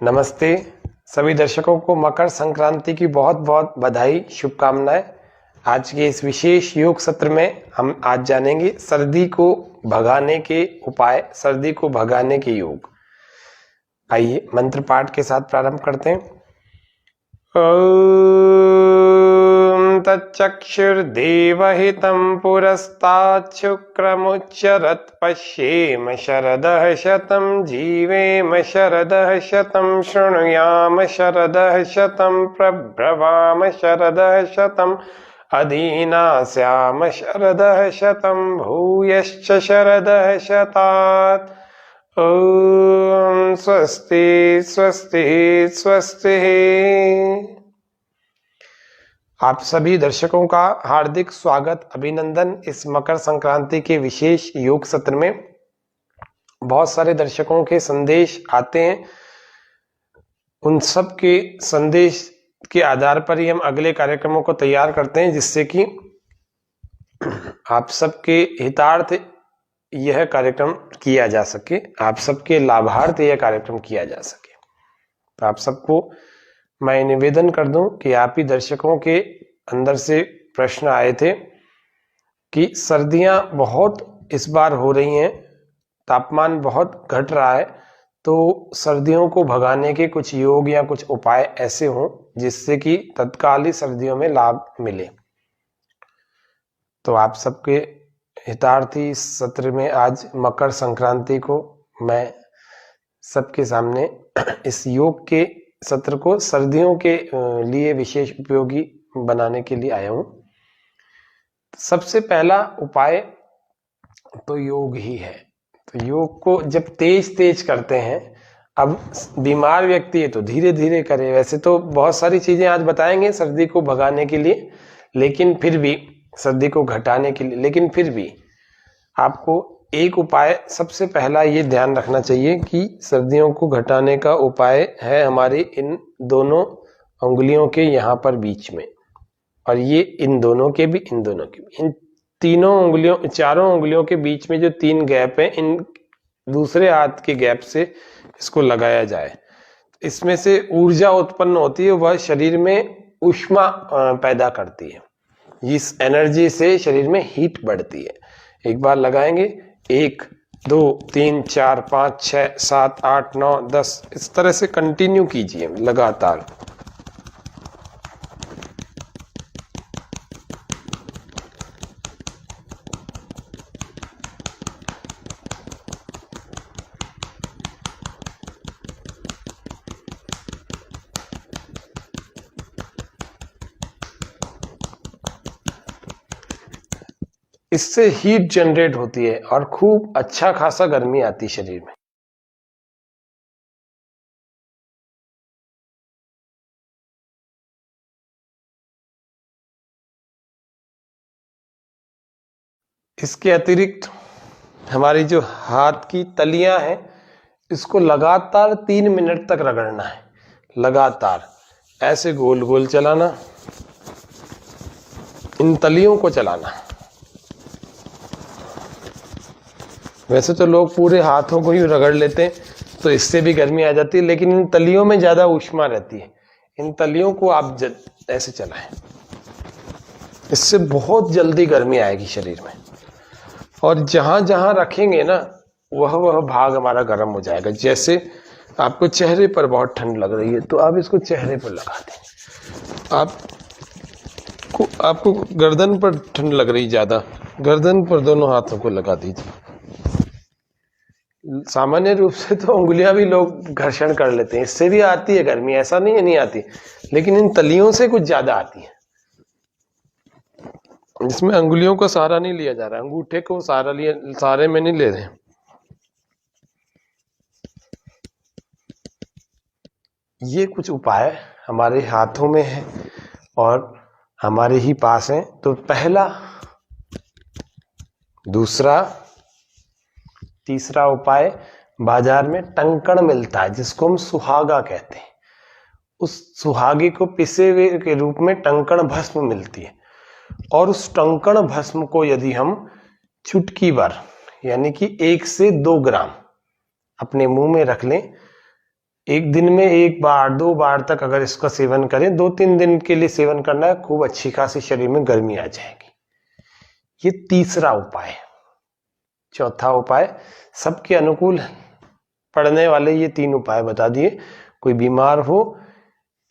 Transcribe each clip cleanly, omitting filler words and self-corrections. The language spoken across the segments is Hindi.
नमस्ते सभी दर्शकों को मकर संक्रांति की बहुत बहुत बधाई, शुभकामनाएं। आज के इस विशेष योग सत्र में हम आज जानेंगे सर्दी को भगाने के उपाय, सर्दी को भगाने के योग। आइए मंत्र पाठ के साथ प्रारंभ करते हैं। ओम तच्चक्षुर्देवहितं पुरस्तात् शुक्रमुच्चरत् पश्येम शरदः शतं जीवेम शरदः शतं शृणुयाम शरदः शतं प्रब्रवाम शरदः शतम् अदीनास्याम शरदः शतं भूयश्च शरदः शतात्। ओम स्वस्ति स्वस्ति स्वस्ति। आप सभी दर्शकों का हार्दिक स्वागत, अभिनंदन इस मकर संक्रांति के विशेष योग सत्र में। बहुत सारे दर्शकों के संदेश आते हैं, उन सब के संदेश के आधार पर ही हम अगले कार्यक्रमों को तैयार करते हैं, जिससे कि आप सबके हितार्थ यह कार्यक्रम किया जा सके, आप सबके लाभार्थ यह कार्यक्रम किया जा सके। तो आप सबको मैं निवेदन कर दूं कि आप ही दर्शकों के अंदर से प्रश्न आए थे कि सर्दियां बहुत इस बार हो रही हैं, तापमान बहुत घट रहा है, तो सर्दियों को भगाने के कुछ योग या कुछ उपाय ऐसे हों जिससे कि तत्काल ही सर्दियों में लाभ मिले। तो आप सबके हितार्थी इस सत्र में आज मकर संक्रांति को मैं सबके सामने इस योग के सत्र को सर्दियों के लिए विशेष उपयोगी बनाने के लिए आया हूं। सबसे पहला उपाय तो योग ही है। तो योग को जब तेज तेज करते हैं, अब बीमार व्यक्ति है तो धीरे धीरे करे। वैसे तो बहुत सारी चीजें आज बताएंगे सर्दी को भगाने के लिए, लेकिन फिर भी सर्दी को घटाने के लिए, लेकिन फिर भी आपको एक उपाय सबसे पहला ये ध्यान रखना चाहिए कि सर्दियों को घटाने का उपाय है हमारी इन दोनों उंगलियों के यहाँ पर बीच में, और ये इन दोनों के भी, इन दोनों के भी, इन तीनों उंगलियों, चारों उंगलियों के बीच में जो 3 गैप है, इन दूसरे हाथ के गैप से इसको लगाया जाए। इसमें से ऊर्जा उत्पन्न होती है, वह शरीर में ऊष्मा पैदा करती है। इस एनर्जी से शरीर में हीट बढ़ती है। एक बार लगाएंगे, 1 2 3 4 5 6 7 8 9 10, इस तरह से कंटिन्यू कीजिए लगातार। इससे हीट जनरेट होती है और खूब अच्छा खासा गर्मी आती है शरीर में। इसके अतिरिक्त हमारी जो हाथ की तलियां हैं, इसको लगातार 3 मिनट तक रगड़ना है। लगातार ऐसे गोल गोल चलाना, इन तलियों को चलाना। वैसे तो लोग पूरे हाथों को ही रगड़ लेते हैं तो इससे भी गर्मी आ जाती है, लेकिन इन तलियों में ज्यादा ऊष्मा रहती है। इन तलियों को आप ऐसे चलाएं, इससे बहुत जल्दी गर्मी आएगी शरीर में। और जहां जहां रखेंगे ना, वह भाग हमारा गर्म हो जाएगा। जैसे आपको चेहरे पर बहुत ठंड लग रही है तो आप इसको चेहरे पर लगा दें। आपको गर्दन पर ठंड लग रही ज्यादा, गर्दन पर दोनों हाथों को लगा दीजिए। सामान्य रूप से तो उंगलियां भी लोग घर्षण कर लेते हैं, इससे भी आती है गर्मी, ऐसा नहीं है नहीं आती, लेकिन इन तलियों से कुछ ज्यादा आती है। इसमें अंगुलियों का सहारा नहीं लिया जा रहा, अंगूठे को सहारे में नहीं ले रहे। ये कुछ उपाय हमारे हाथों में है और हमारे ही पास है। तो पहला, दूसरा, तीसरा उपाय, बाजार में टंकण मिलता है जिसको हम सुहागा कहते हैं। उस सुहागे को पिसे हुए के रूप में टंकण भस्म मिलती है, और उस टंकण भस्म को यदि हम चुटकी भर यानी कि 1 से 2 ग्राम अपने मुंह में रख लें एक दिन में 1 बार 2 बार तक अगर इसका सेवन करें, 2-3 दिन के लिए सेवन करना है, खूब अच्छी खासी शरीर में गर्मी आ जाएगी। ये तीसरा उपाय है। चौथा उपाय सबके अनुकूल पड़ने वाले ये 3 उपाय बता दिए। कोई बीमार हो,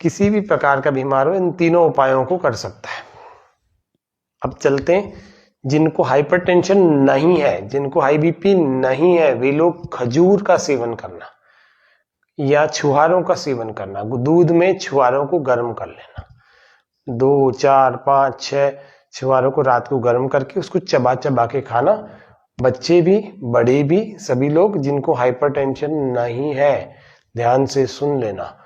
किसी भी प्रकार का बीमार हो, इन तीनों उपायों को कर सकता है। अब चलते हैं, जिनको हाइपरटेंशन नहीं है, जिनको हाई बीपी नहीं है, वे लोग खजूर का सेवन करना या छुहारों का सेवन करना। दूध में छुहारों को गर्म कर लेना, 2, 4, 5, 6 छुहारों को रात को गर्म करके उसको चबा चबा के खाना। बच्चे भी, बड़े भी, सभी लोग जिनको हाइपरटेंशन नहीं है, ध्यान से सुन लेना,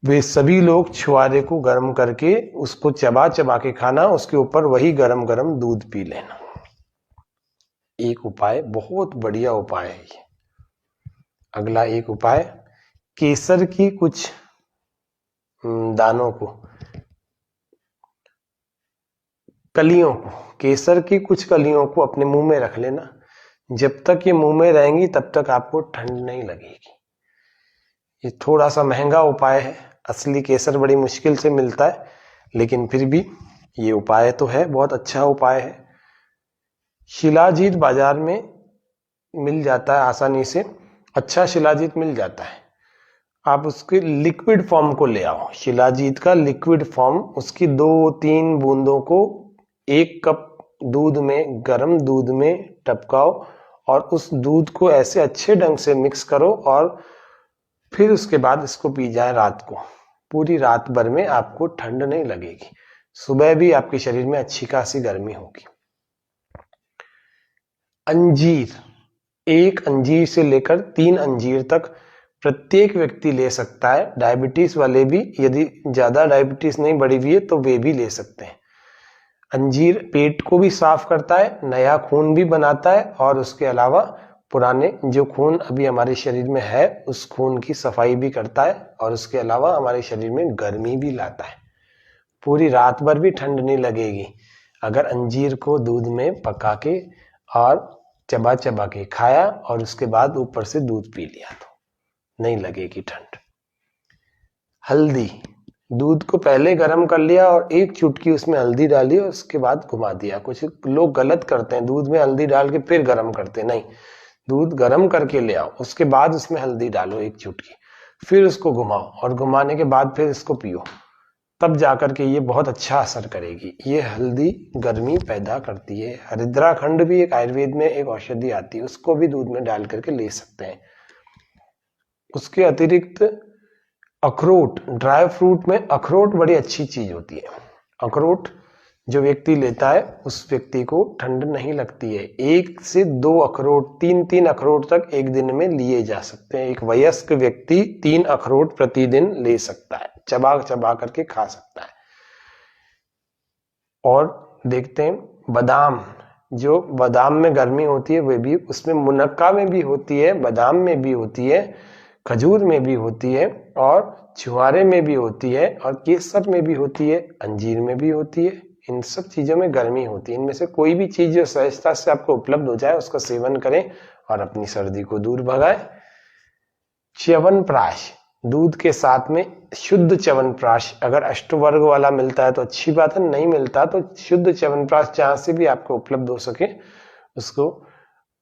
वे सभी लोग छुहारे को गर्म करके उसको चबा चबा के खाना, उसके ऊपर वही गरम गरम दूध पी लेना। एक उपाय, बहुत बढ़िया उपाय है ये। अगला एक उपाय, केसर की कुछ दानों को, कलियों को, केसर की कुछ कलियों को अपने मुंह में रख लेना। जब तक ये मुंह में रहेंगी तब तक आपको ठंड नहीं लगेगी। ये थोड़ा सा महंगा उपाय है, असली केसर बड़ी मुश्किल से मिलता है, लेकिन फिर भी ये उपाय तो है, बहुत अच्छा उपाय है। शिलाजीत बाजार में मिल जाता है आसानी से, अच्छा शिलाजीत मिल जाता है। आप उसके लिक्विड फॉर्म को ले आओ, शिलाजीत का लिक्विड फॉर्म, उसकी 2-3 बूंदों को 1 कप दूध में, गर्म दूध में टपकाओ और उस दूध को ऐसे अच्छे ढंग से मिक्स करो और फिर उसके बाद इसको पी जाए रात को। पूरी रात भर में आपको ठंड नहीं लगेगी, सुबह भी आपके शरीर में अच्छी खासी गर्मी होगी। अंजीर, 1 अंजीर से लेकर 3 अंजीर तक प्रत्येक व्यक्ति ले सकता है। डायबिटीज वाले भी, यदि ज्यादा डायबिटीज नहीं बढ़ी हुई है तो वे भी ले सकते हैं। अंजीर पेट को भी साफ करता है, नया खून भी बनाता है और उसके अलावा पुराने जो खून अभी हमारे शरीर में है उस खून की सफाई भी करता है और उसके अलावा हमारे शरीर में गर्मी भी लाता है। पूरी रात भर भी ठंड नहीं लगेगी अगर अंजीर को दूध में पका के और चबा चबा के खाया और उसके बाद ऊपर से दूध पी लिया तो नहीं लगेगी ठंड। हल्दी, दूध को पहले गर्म कर लिया और 1 चुटकी उसमें हल्दी डाली और उसके बाद घुमा दिया। कुछ लोग गलत करते हैं, दूध में हल्दी डाल के फिर गर्म करते हैं, नहीं, दूध गर्म करके ले आओ, उसके बाद उसमें हल्दी डालो 1 चुटकी, फिर उसको घुमाओ और घुमाने के बाद फिर इसको पियो, तब जाकर के ये बहुत अच्छा असर करेगी। ये हल्दी गर्मी पैदा करती है। हरिद्राखंड भी एक आयुर्वेद में एक औषधि आती है, उसको भी दूध में डाल करके ले सकते हैं। उसके अतिरिक्त अखरोट, ड्राई फ्रूट में अखरोट बड़ी अच्छी चीज होती है। अखरोट जो व्यक्ति लेता है उस व्यक्ति को ठंड नहीं लगती है। 1 से 2 अखरोट, 3-3 अखरोट तक एक दिन में लिए जा सकते हैं। एक वयस्क व्यक्ति 3 अखरोट प्रतिदिन ले सकता है, चबा चबा करके खा सकता है। और देखते हैं बादाम, जो बादाम में गर्मी होती है वे भी, उसमें मुनक्का में भी होती है, बादाम में भी होती है, खजूर में भी होती है और छुहारे में भी होती है और केसर में भी होती है, अंजीर में भी होती है। इन सब चीजों में गर्मी होती है। इनमें से कोई भी चीज जो सहजता से आपको उपलब्ध हो जाए उसका सेवन करें और अपनी सर्दी को दूर भगाएं। च्यवनप्राश, दूध के साथ में शुद्ध च्यवनप्राश, अगर अष्टवर्ग वाला मिलता है तो अच्छी बात है, नहीं मिलता तो शुद्ध च्यवनप्राश जहां से भी आपको उपलब्ध हो सके उसको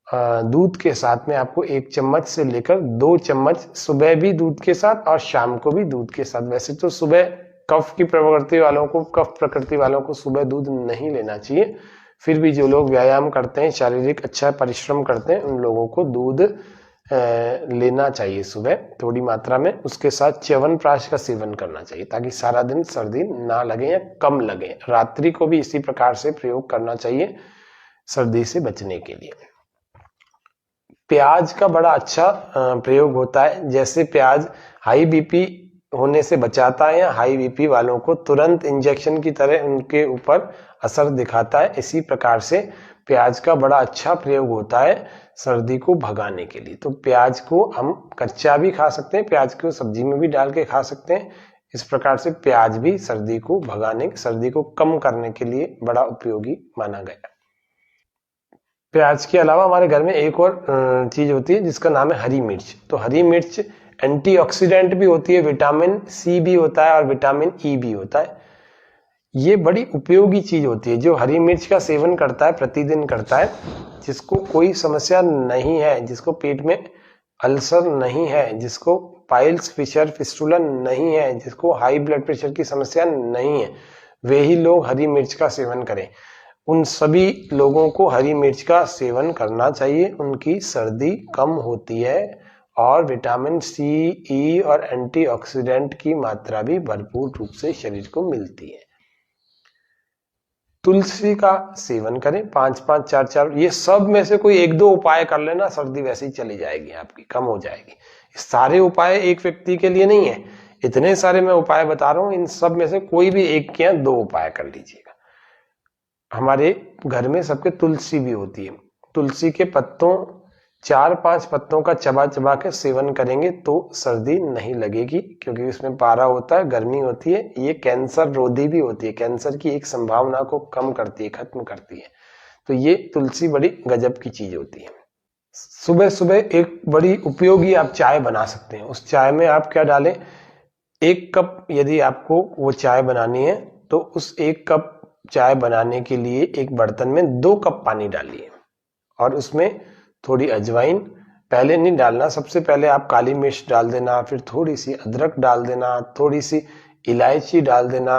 दूध के साथ में आपको 1 चम्मच से लेकर 2 चम्मच, सुबह भी दूध के साथ और शाम को भी दूध के साथ। वैसे तो सुबह कफ प्रकृति वालों को सुबह दूध नहीं लेना चाहिए, फिर भी जो लोग व्यायाम करते हैं, शारीरिक अच्छा परिश्रम करते हैं, उन लोगों को दूध लेना चाहिए सुबह थोड़ी मात्रा में। उसके साथ च्यवनप्राश का सेवन करना चाहिए ताकि सारा दिन सर्दी ना लगे या कम लगे। रात्रि को भी इसी प्रकार से प्रयोग करना चाहिए सर्दी से बचने के लिए। प्याज का बड़ा अच्छा प्रयोग होता है। जैसे प्याज हाई बीपी होने से बचाता है या हाई बीपी वालों को तुरंत इंजेक्शन की तरह उनके ऊपर असर दिखाता है, इसी प्रकार से प्याज का बड़ा अच्छा प्रयोग होता है सर्दी को भगाने के लिए। तो प्याज को हम कच्चा भी खा सकते हैं, प्याज को सब्जी में भी डाल के खा सकते हैं। इस प्रकार से प्याज भी सर्दी को भगाने, सर्दी को कम करने के लिए बड़ा उपयोगी माना गया। प्याज के अलावा हमारे घर में एक और चीज होती है जिसका नाम है हरी मिर्च। तो हरी मिर्च एंटीऑक्सीडेंट भी होती है, विटामिन सी भी होता है और विटामिन ई भी होता है। ये बड़ी उपयोगी चीज होती है। जो हरी मिर्च का सेवन करता है, प्रतिदिन करता है, जिसको कोई समस्या नहीं है, जिसको पेट में अल्सर नहीं है, जिसको पाइल्स, फिशर, फिस्टुला नहीं है, जिसको हाई ब्लड प्रेशर की समस्या नहीं है, वे ही लोग हरी मिर्च का सेवन करें। उन सभी लोगों को हरी मिर्च का सेवन करना चाहिए। उनकी सर्दी कम होती है और विटामिन सी, ई और एंटीऑक्सीडेंट की मात्रा भी भरपूर रूप से शरीर को मिलती है। तुलसी का सेवन करें 5-5, 4-4, ये सब में से कोई 1-2 उपाय कर लेना, सर्दी वैसे ही चली जाएगी आपकी, कम हो जाएगी। सारे उपाय एक व्यक्ति के लिए नहीं है, इतने सारे मैं उपाय बता रहा हूं, इन सब में से कोई भी 1 या 2 उपाय कर लीजिएगा। हमारे घर में सबके तुलसी भी होती है। तुलसी के पत्तों, 4-5 पत्तों का चबा चबा के सेवन करेंगे तो सर्दी नहीं लगेगी, क्योंकि इसमें पारा होता है, गर्मी होती है। ये कैंसर रोधी भी होती है, कैंसर की एक संभावना को कम करती है, खत्म करती है। तो ये तुलसी बड़ी गजब की चीज होती है। सुबह सुबह एक बड़ी उपयोगी आप चाय बना सकते हैं। उस चाय में आप क्या डालें, 1 कप यदि आपको वो चाय बनानी है तो उस 1 कप चाय बनाने के लिए एक बर्तन में 2 कप पानी डालिए और उसमें थोड़ी अजवाइन, पहले नहीं डालना, सबसे पहले आप काली मिर्च डाल देना, फिर थोड़ी सी अदरक डाल देना, थोड़ी सी इलायची डाल देना,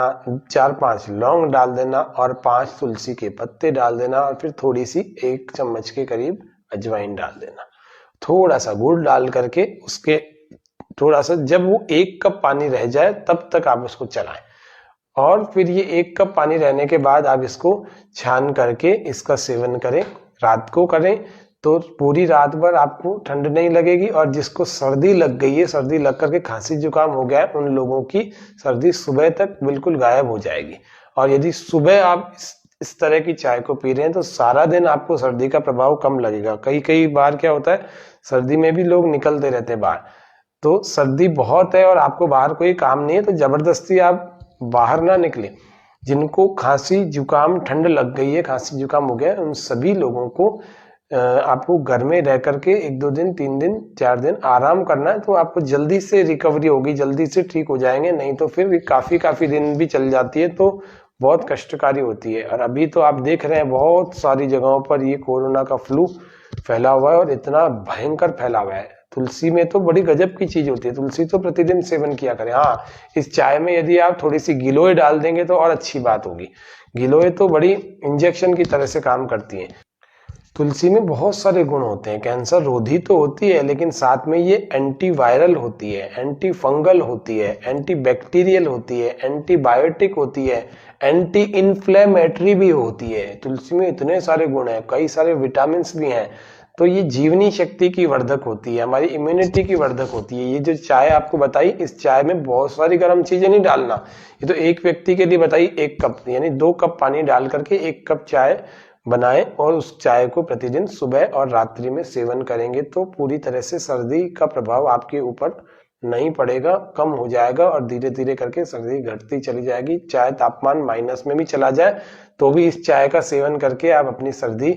4-5 लौंग डाल देना और 5 तुलसी के पत्ते डाल देना और फिर थोड़ी सी 1 चम्मच के करीब अजवाइन डाल देना, थोड़ा सा गुड़ डाल करके उसके थोड़ा सा, जब वो 1 कप पानी रह जाए तब तक आप उसको चलाएं और फिर ये 1 कप पानी रहने के बाद आप इसको छान करके इसका सेवन करें। रात को करें तो पूरी रात भर आपको ठंड नहीं लगेगी और जिसको सर्दी लग गई है, सर्दी लग करके खांसी जुकाम हो गया है, उन लोगों की सर्दी सुबह तक बिल्कुल गायब हो जाएगी। और यदि सुबह आप इस तरह की चाय को पी रहे हैं तो सारा दिन आपको सर्दी का प्रभाव कम लगेगा। कई बार क्या होता है, सर्दी में भी लोग निकलते रहते हैं बाहर, तो सर्दी बहुत है और आपको बाहर कोई काम नहीं है तो जबरदस्ती आप बाहर ना निकले। जिनको खांसी जुकाम ठंड लग गई है, खांसी जुकाम हो गया है, उन सभी लोगों को आपको घर में रह करके 1-2 दिन, 3 दिन, 4 दिन आराम करना है, तो आपको जल्दी से रिकवरी होगी, जल्दी से ठीक हो जाएंगे। नहीं तो फिर काफी दिन भी चल जाती है तो बहुत कष्टकारी होती है। और अभी तो आप देख रहे हैं बहुत सारी जगहों पर ये कोरोना का फ्लू फैला हुआ है और इतना भयंकर फैला हुआ है। तुलसी में तो बड़ी गजब की चीज होती है, तुलसी तो प्रतिदिन सेवन किया करें। हाँ, इस चाय में यदि आप थोड़ी सी गिलोय डाल देंगे तो और अच्छी बात होगी। गिलोय तो बड़ी इंजेक्शन की तरह से काम करती है। तुलसी में बहुत सारे गुण होते हैं, कैंसर रोधी तो होती है लेकिन साथ में ये एंटीवायरल होती है, एंटी फंगल होती है, एंटी बैक्टीरियल होती है, एंटीबायोटिक होती है, एंटी इन्फ्लेमेटरी भी होती है। तुलसी में इतने सारे गुण हैं, कई सारे विटामिन भी हैं। तो ये जीवनी शक्ति की वर्धक होती है, हमारी इम्यूनिटी की वर्धक होती है। ये जो चाय आपको बताई, इस चाय में बहुत सारी गर्म चीजें नहीं डालना, ये तो एक व्यक्ति के लिए बताई 1 कप यानी 2 कप पानी डाल करके 1 कप चाय बनाएं और उस चाय को प्रतिदिन सुबह और रात्रि में सेवन करेंगे तो पूरी तरह से सर्दी का प्रभाव आपके ऊपर नहीं पड़ेगा, कम हो जाएगा और धीरे धीरे करके सर्दी घटती चली जाएगी। चाहे तापमान माइनस में भी चला जाए तो भी इस चाय का सेवन करके आप अपनी सर्दी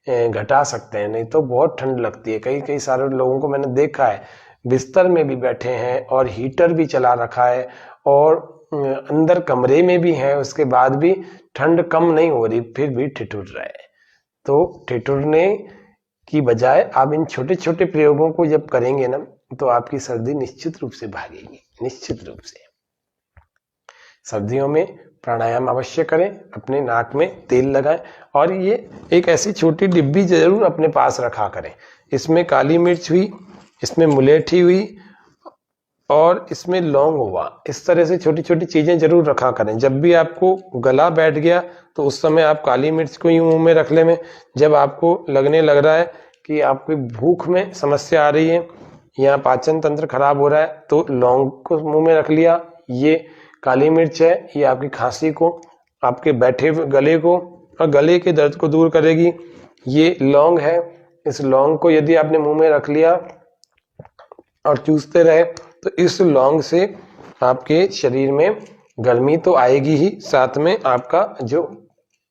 घटा सकते हैं, नहीं तो बहुत ठंड लगती है। कई सारे लोगों को मैंने देखा है बिस्तर में भी बैठे हैं और हीटर भी चला रखा है और अंदर कमरे में भी हैं, उसके बाद भी ठंड कम नहीं हो रही, फिर भी ठिठुर रहे हैं। तो ठिठुरने की बजाय आप इन छोटे छोटे प्रयोगों को जब करेंगे ना तो आपकी सर्दी निश्चित रूप से भागेगी, निश्चित रूप से। सर्दियों में प्राणायाम अवश्य करें, अपने नाक में तेल लगाएं और ये एक ऐसी छोटी डिब्बी जरूर अपने पास रखा करें। इसमें काली मिर्च हुई, इसमें मुलेठी हुई और इसमें लौंग हुआ, इस तरह से छोटी छोटी चीजें जरूर रखा करें। जब भी आपको गला बैठ गया तो उस समय आप काली मिर्च को यूं मुंह में रख ले में, जब आपको लगने लग रहा है कि आपकी भूख में समस्या आ रही है या पाचन तंत्र खराब हो रहा है तो लौंग को मुंह में रख लिया। ये काली मिर्च है, ये आपकी खांसी को, आपके बैठे हुए गले को और गले के दर्द को दूर करेगी। ये लौंग है, इस लौंग को यदि आपने मुंह में रख लिया और चूसते रहे तो इस लौंग से आपके शरीर में गर्मी तो आएगी ही, साथ में आपका जो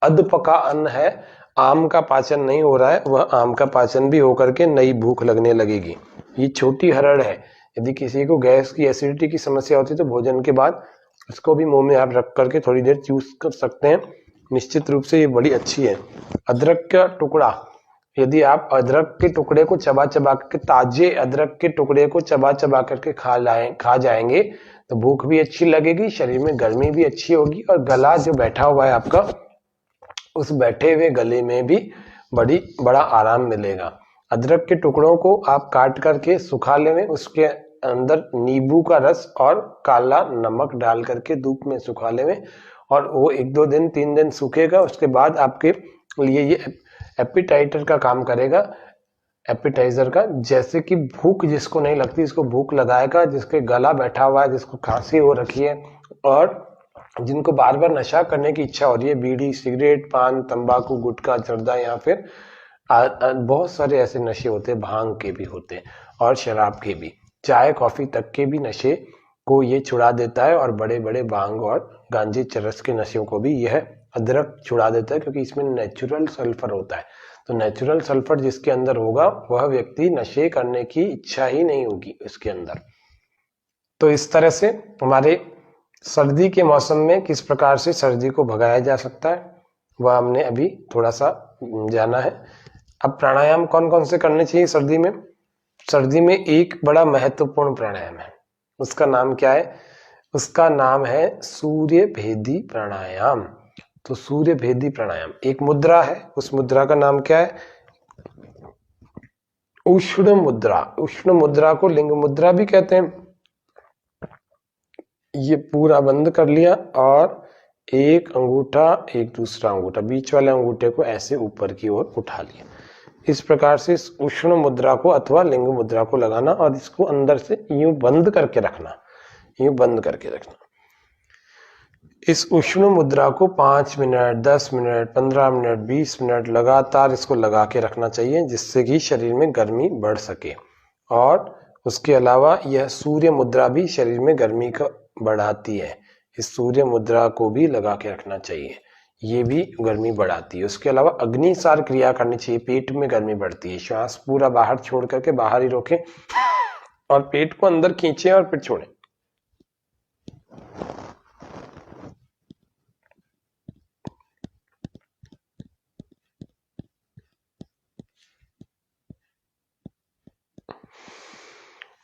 अधपका अन्न है, आम का पाचन नहीं हो रहा है, वह आम का पाचन भी होकर के नई भूख लगने लगेगी। ये छोटी हरड़ है, यदि किसी को गैस की, एसिडिटी की समस्या होती है तो भोजन के बाद इसको भी मुंह में आप रख करके थोड़ी देर चूस कर सकते हैं। निश्चित रूप से ये बड़ी अच्छी है। अदरक का टुकड़ा, यदि आप अदरक के टुकड़े को चबा चबा के, ताजे अदरक के टुकड़े को चबा चबा करके खा जाएंगे तो भूख भी अच्छी लगेगी, शरीर में गर्मी भी अच्छी होगी और गला जो बैठा हुआ है आपका, उस बैठे हुए गले में भी बड़ा आराम मिलेगा। अदरक के टुकड़ों को आप काट करके सुखा लें, उसके अंदर नींबू का रस और काला नमक डाल करके धूप में सुखा लें और वो 1-2 दिन 3 दिन सूखेगा। उसके बाद आपके लिए ये एपिटाइटर का काम करेगा, एपिटाइजर का। जैसे कि भूख जिसको नहीं लगती इसको भूख लगाएगा, जिसके गला बैठा हुआ है, जिसको खांसी हो रखी है और जिनको बार बार नशा करने की इच्छा हो रही है, बीड़ी, सिगरेट, पान, तंबाकू, गुटखा, जर्दा या फिर बहुत सारे ऐसे नशे होते हैं, भांग के भी होते हैं और शराब के भी, चाय कॉफी तक के भी नशे को ये छुड़ा देता है और बड़े बड़े भांग और गांजे चरस के नशों को भी यह अदरक छुड़ा देता है, क्योंकि इसमें नेचुरल सल्फर होता है। तो नेचुरल सल्फर जिसके अंदर होगा वह व्यक्ति नशे करने की इच्छा ही नहीं होगी उसके अंदर। तो इस तरह से हमारे सर्दी के मौसम में किस प्रकार से सर्दी को भगाया जा सकता है वह हमने अभी थोड़ा सा जाना है। अब प्राणायाम कौन कौन से करने चाहिए सर्दी में? सर्दी में एक बड़ा महत्वपूर्ण प्राणायाम है, उसका नाम क्या है? उसका नाम है सूर्य भेदी प्राणायाम। तो सूर्य भेदी प्राणायाम एक मुद्रा है, उस मुद्रा का नाम क्या है? उष्ण मुद्रा। उष्ण मुद्रा को लिंग मुद्रा भी कहते हैं। ये पूरा बंद कर लिया और एक अंगूठा, एक दूसरा अंगूठा, बीच वाले अंगूठे को ऐसे ऊपर की ओर उठा लिया। इस प्रकार से इस उष्ण मुद्रा को अथवा लिंग मुद्रा को लगाना और इसको अंदर से यूं बंद करके रखना, यूं बंद करके रखना। इस उष्ण मुद्रा को 5 मिनट, 10 मिनट, 15 मिनट, 20 मिनट लगातार इसको लगा के रखना चाहिए, जिससे कि शरीर में गर्मी बढ़ सके। और उसके अलावा यह सूर्य मुद्रा भी शरीर में गर्मी का बढ़ाती है, इस सूर्य मुद्रा को भी लगा के रखना चाहिए, ये भी गर्मी बढ़ाती है। उसके अलावा अग्निसार क्रिया करनी चाहिए, पेट में गर्मी बढ़ती है। श्वास पूरा बाहर छोड़ करके बाहर ही रोकें और पेट को अंदर खींचें और फिर छोड़ें।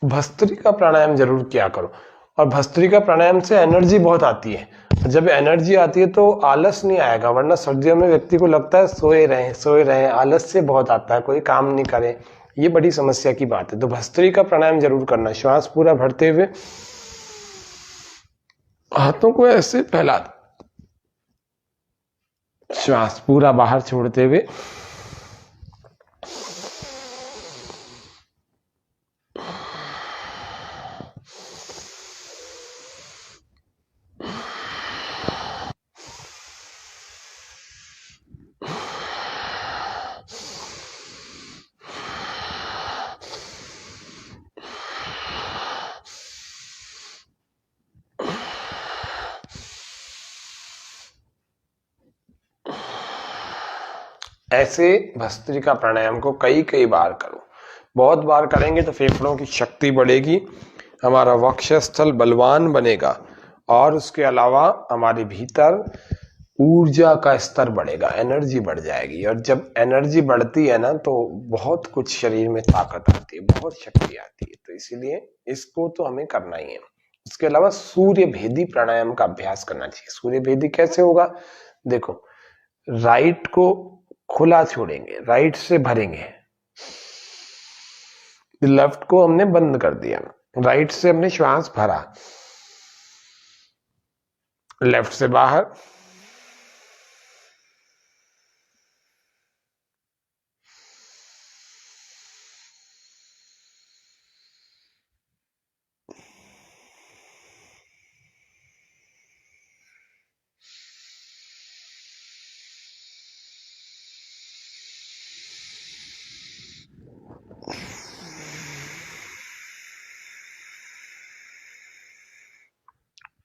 भस्त्रिका प्राणायाम जरूर किया करो, और भस्त्रिका प्राणायाम से एनर्जी बहुत आती है। जब एनर्जी आती है तो आलस नहीं आएगा, वरना सर्दियों में व्यक्ति को लगता है सोए रहें, आलस से बहुत आता है, कोई काम नहीं करे, ये बड़ी समस्या की बात है। तो भस्त्रिका प्राणायाम जरूर करना। श्वास पूरा भरते हुए हाथों को ऐसे फैला दो, श्वास पूरा बाहर छोड़ते हुए ऐसे भस्त्रिका प्राणायाम को कई बार करो। बहुत बार करेंगे तो फेफड़ों की शक्ति बढ़ेगी, हमारा वक्षस्थल बलवान बनेगा और उसके अलावा हमारे भीतर ऊर्जा का स्तर बढ़ेगा, एनर्जी बढ़ जाएगी। और जब एनर्जी बढ़ती है ना तो बहुत कुछ शरीर में ताकत आती है, बहुत शक्ति आती है। तो इसीलिए इसको तो हमें करना ही है। इसके अलावा सूर्य भेदी प्राणायाम का अभ्यास करना चाहिए। सूर्य भेदी कैसे होगा? देखो, राइट को खुला छोड़ेंगे, राइट से भरेंगे, लेफ्ट को हमने बंद कर दिया, राइट से हमने श्वास भरा, लेफ्ट से बाहर,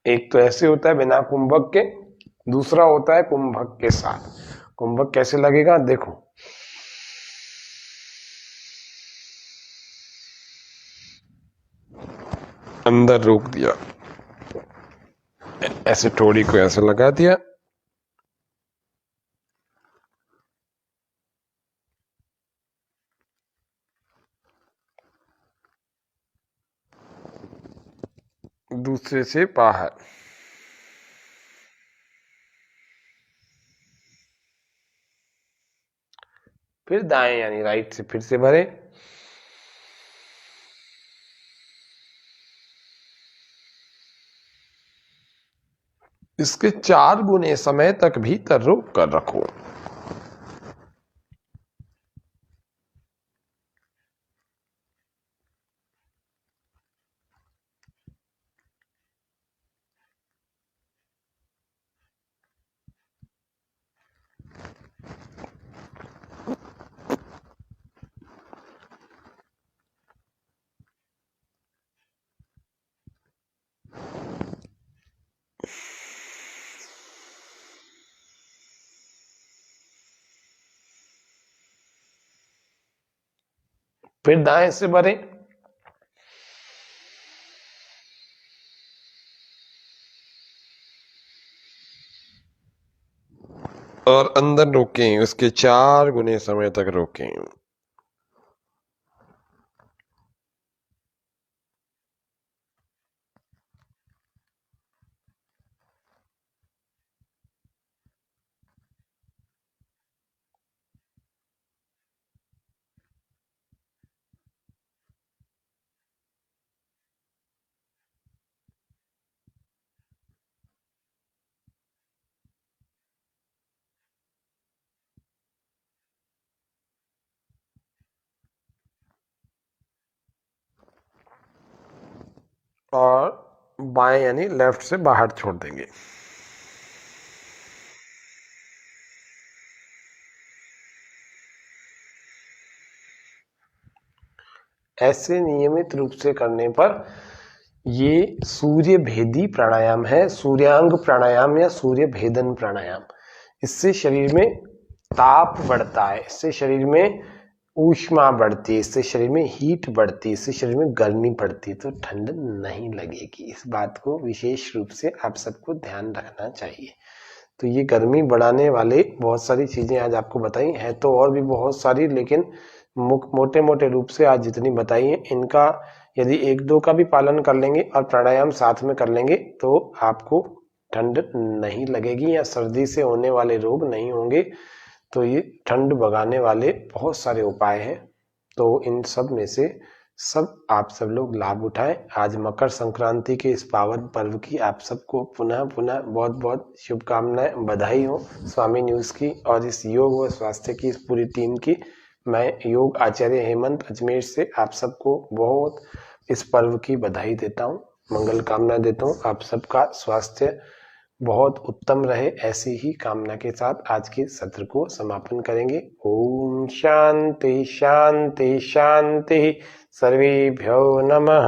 एक तो ऐसे होता है बिना कुंभक के, दूसरा होता है कुंभक के साथ। कुंभक कैसे लगेगा? देखो, अंदर रोक दिया, ऐसे ठोड़ी को ऐसे लगा दिया, दूसरे से बाहर, फिर दाएं यानी राइट से फिर से भरे, इसके 4 गुने समय तक भीतर रोक कर रखो। फिर दाएं से भरें, और अंदर रोकें, उसके 4 गुने समय तक रोकें। और बाएं यानी लेफ्ट से बाहर छोड़ देंगे। ऐसे नियमित रूप से करने पर ये सूर्य भेदी प्राणायाम है, सूर्यांग प्राणायाम या सूर्य भेदन प्राणायाम। इससे शरीर में ताप बढ़ता है, इससे शरीर में ऊष्मा बढ़ती है, इससे शरीर में हीट बढ़ती है, इससे शरीर में गर्मी पड़ती है, तो ठंड नहीं लगेगी। इस बात को विशेष रूप से आप सबको ध्यान रखना चाहिए। तो ये गर्मी बढ़ाने वाले बहुत सारी चीजें आज आपको बताई हैं, तो और भी बहुत सारी, लेकिन मोटे मोटे रूप से आज जितनी बताई है, इनका यदि 1-2 का भी पालन कर लेंगे और प्राणायाम साथ में कर लेंगे तो आपको ठंड नहीं लगेगी या सर्दी से होने वाले रोग नहीं होंगे। तो ये ठंड भगाने वाले बहुत सारे उपाय हैं, तो इन सब में से सब आप सब लोग लाभ उठाएं। आज मकर संक्रांति के इस पावन पर्व की आप सबको पुनः पुनः बहुत बहुत शुभकामनाएं, बधाई हो स्वामी न्यूज की और इस योग व स्वास्थ्य की इस पूरी टीम की। मैं योग आचार्य हेमंत अजमेर से आप सबको बहुत इस पर्व की बधाई देता हूँ, मंगल कामना देता हूँ। आप सबका स्वास्थ्य बहुत उत्तम रहे, ऐसी ही कामना के साथ आज के सत्र को समापन करेंगे। ओम शांति शांति शांति, सर्वेभ्यो नमः।